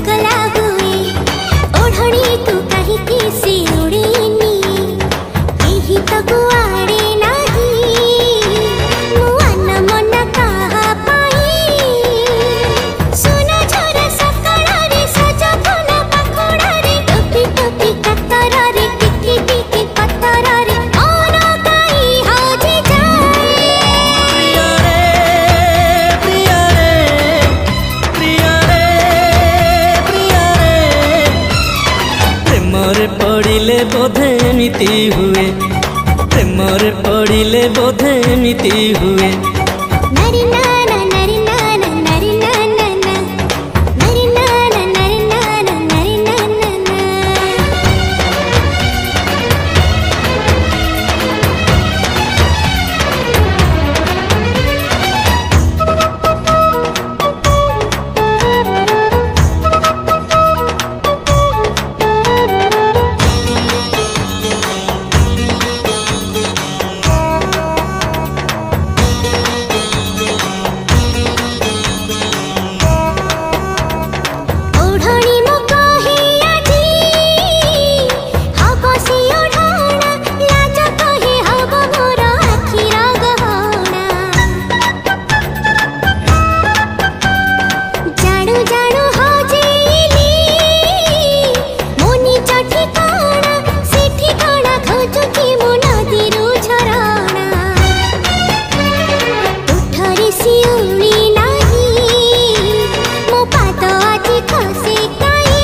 चगला हुए ओढ़णी तू कहीं किसी उड़ेनी यही तो गुआड़े नहीं मुआन मन कहा पाई सुना झरा सकाळ रे सज फूल पखोड़ा रे टोपी टोपी कतर रे टिकी टिकी कतर रे और काई हजे जाए प्रिया रे प्रेमरे पड़िले बोधे एमिति हुए प्रेमरे पड़िले बोधे एमिति हुए नरी नाना नरी नाना नरी नाना नरी नाना नरी नाना नरी नाना ओढ़णी मो कहे आजी हब से ओढ़ाणा लाज कहे हब मोर आखिर गहणा जाणु जाणु हजेली मोनी चठी काणा सेठी काणा खोजुची मो नदीरु झरणा उठरी सिउली नाही मो पाद आजी खसे काई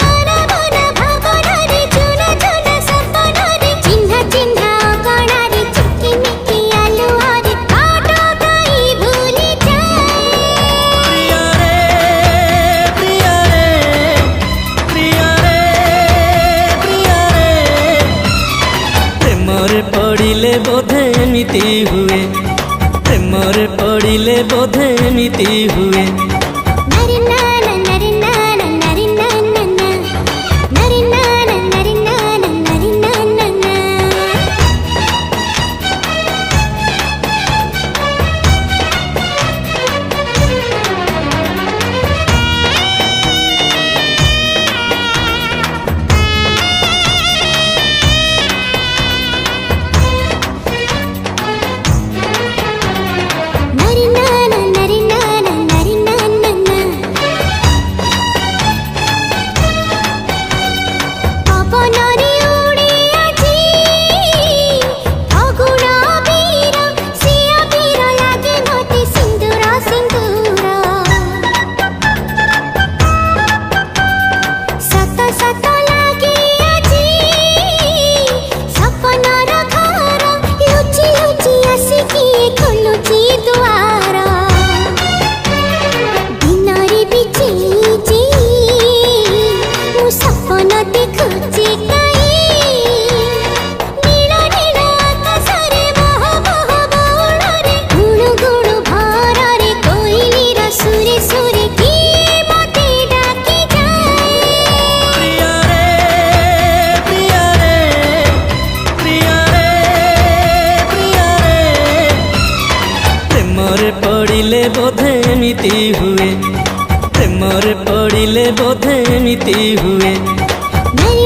अरबन भावन रे चुन चुन सपन रे चिन्हा चिन्हा कणा रे चिकी मिकी आलुआ रे काट काई भूली जाए प्रेमरे पड़िले बोधे एमिति हुए प्रेमरे पड़िले बोधे एमिति हुए नरी नाना नरी नाना नरी नाना नरी नाना नरी नाना नरी नाना नरी नाना नरी नाना नरी नाना पवन रे उड़े आजी फगुण बीर सिया बीर लागे मोते सिंदूर सिंदूर सत सत लागे आजी सपनर घर लुचि लुचि आसिकी खोलुची दुआर दिनरे बिचेची मु सपन देखुची काई नील नील आकाशरे बह बह बौड़रे गुणु गुणु भରରେ कोइलीर सुरे सुरे किए मते डाकी जाए प्रेमरे पड़िले बोधे एमिति हुए प्रेमरे पड़िले बोधे एमिति हुए नरी